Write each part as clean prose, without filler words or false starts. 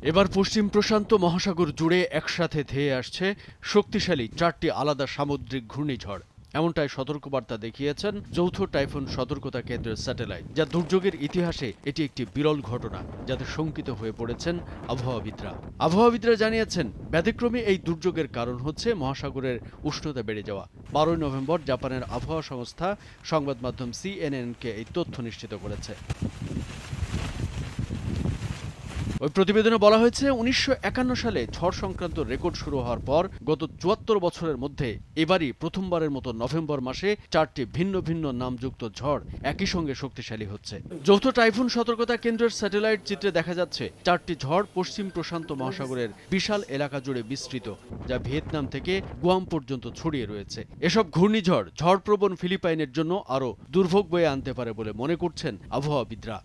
এবার পশ্চিম প্রশান্ত মহাসাগর জুড়ে একসাথে ধেয়ে আসছে শক্তিশালী 4টি আলাদা সামুদ্রিক ঘূর্ণিঝড়। এমনটাই সতর্কবার্তা দেখিয়েছেন যৌথ টাইফুন সতর্কতা কেন্দ্রের স্যাটেলাইট, যা দুর্যোগের ইতিহাসে এটি একটি বিরল ঘটনা, যাতে শঙ্কিত হয়ে পড়েছেন আবহাওয়াবিদরা। আবহাওয়াবিদরা জানিয়েছেন, ব্যতিক্রমী এই দুর্যোগের কারণ হচ্ছে মহাসাগরের উষ্ণতা বেড়ে যাওয়া। 12 নভেম্বর জাপানের আবহাওয়া সংস্থা সংবাদ মাধ্যম CNN-কে এই তথ্য নিশ্চিত করেছে। ওই প্রতিবেদনে বলা হয়েছে, 1951 সালে ঝড় সংক্রান্ত রেকর্ড শুরু হওয়ার পর গত 74 বছরের মধ্যে এবারই প্রথমবারের মতো নভেম্বর মাসে 4টি ভিন্ন ভিন্ন নামযুক্ত ঝড় একই সঙ্গে শক্তিশালী হচ্ছে। যৌথ টাইফুন সতর্কতা কেন্দ্রের স্যাটেলাইট চিত্রে দেখা যাচ্ছে 4টি ঝড় পশ্চিম প্রশান্ত মহাসাগরের বিশাল এলাকা জুড়ে বিস্তৃত, যা ভিয়েতনাম থেকে গুয়াম পর্যন্ত ছড়িয়ে রয়েছে। এসব ঘূর্ণিঝড় ঝড়প্রবণ ফিলিপাইনের জন্য আরও দুর্ভোগ বয়ে আনতে পারে বলে মনে করছেন আবহাওয়াবিদরা।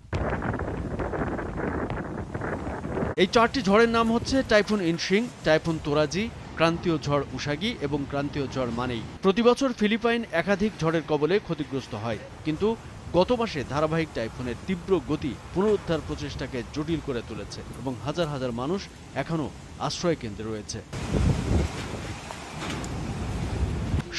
এই 4টি ঝড়ের নাম হচ্ছে টাইফুন ইনশিং, টাইফুন তোরাজি, ক্রান্তীয় ঝড় উসাগি এবং ক্রান্তীয় ঝড় মানেই। প্রতিবছর ফিলিপাইন একাধিক ঝড়ের কবলে ক্ষতিগ্রস্ত হয়, কিন্তু গত মাসে ধারাবাহিক টাইফুনের তীব্র গতি পুনরুদ্ধার প্রচেষ্টাকে জটিল করে তুলেছে এবং হাজার হাজার মানুষ এখনও আশ্রয় কেন্দ্রে রয়েছে।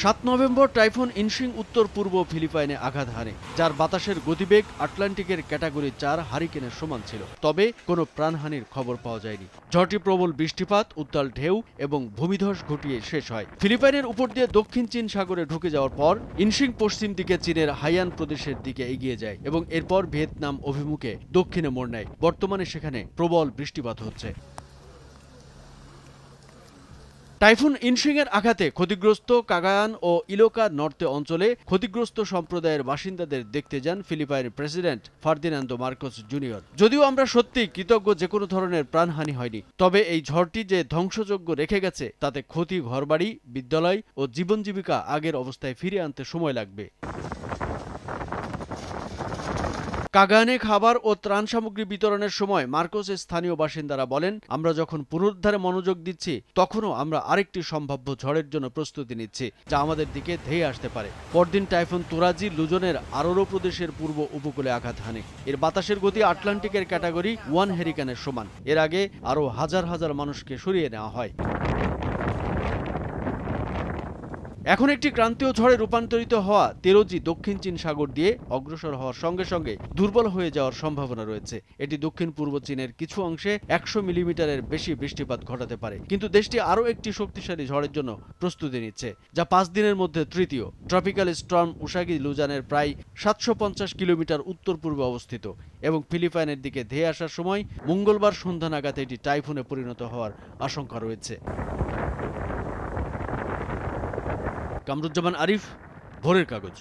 7 নভেম্বর টাইফুন ইনশিং উত্তর পূর্ব ফিলিপাইনে আঘাত হানে, যার বাতাসের গতিবেগ আটলান্টিকের ক্যাটাগরি 4 হারিকেনের সমান ছিল। তবে কোনো প্রাণহানির খবর পাওয়া যায়নি। ঝড়টি প্রবল বৃষ্টিপাত, উত্তাল ঢেউ এবং ভূমিধস ঘটিয়ে শেষ হয়। ফিলিপাইনের উপর দিয়ে দক্ষিণ চীন সাগরে ঢুকে যাওয়ার পর ইনশিং পশ্চিম দিকে চীনের হাইয়ান প্রদেশের দিকে এগিয়ে যায় এবং এরপর ভিয়েতনাম অভিমুখে দক্ষিণে মোড় নেয়। বর্তমানে সেখানে প্রবল বৃষ্টিপাত হচ্ছে। টাইফুন ইনশিংয়ের আঘাতে ক্ষতিগ্রস্ত কাগায়ান ও ইলোকা নর্তে অঞ্চলে ক্ষতিগ্রস্ত সম্প্রদায়ের বাসিন্দাদের দেখতে যান Philippine president Ferdinand Marcos junior. যদিও আমরা সত্যিই কৃতজ্ঞ যে কোনো ধরনের প্রাণহানি হয়নি, তবে এই ঝড়টি যে ধ্বংসযজ্ঞ রেখে গেছে তাতে ক্ষতি ঘরবাড়ি, বিদ্যালয় ও জীবন জীবিকা আগের অবস্থায় ফিরে আনতে সময় লাগবে। কাগায়ানে খাবার ও ত্রাণ সামগ্রী বিতরণের সময় মার্কোসের স্থানীয় বাসিন্দারা বলেন, আমরা যখন পুনরুদ্ধারে মনোযোগ দিচ্ছি তখনও আমরা আরেকটি সম্ভাব্য ঝড়ের জন্য প্রস্তুতি নিচ্ছি, যা আমাদের দিকে ধেয়ে আসতে পারে। পরদিন টাইফুন তোরাজি লুজনের আরোরো প্রদেশের পূর্ব উপকূলে আঘাত হানে। এর বাতাসের গতি আটলান্টিকের ক্যাটাগরি 1 হারিকেনের সমান। এর আগে আরও হাজার হাজার মানুষকে সরিয়ে নেওয়া হয়। এখন একটি ক্রান্তীয় ঝড়ে রূপান্তরিত হওয়া তেরোজি দক্ষিণ চীন সাগর দিয়ে অগ্রসর হওয়ার সঙ্গে সঙ্গে দুর্বল হয়ে যাওয়ার সম্ভাবনা রয়েছে। এটি দক্ষিণ পূর্ব চীনের কিছু অংশে 100 মিলিমিটারের বেশি বৃষ্টিপাত ঘটাতে পারে। কিন্তু দেশটি আরও একটি শক্তিশালী ঝড়ের জন্য প্রস্তুতি নিচ্ছে, যা 5 দিনের মধ্যে তৃতীয়। ট্রপিক্যাল স্টর্ম উসাগি লুজানের প্রায় 750 কিলোমিটার উত্তর পূর্বে অবস্থিত এবং ফিলিপাইনের দিকে ধেয়ে আসার সময় মঙ্গলবার সন্ধ্যা নাগাদ এটি টাইফুনে পরিণত হওয়ার আশঙ্কা রয়েছে। কামরুজ্জামান আরিফ, ভোরের কাগজ।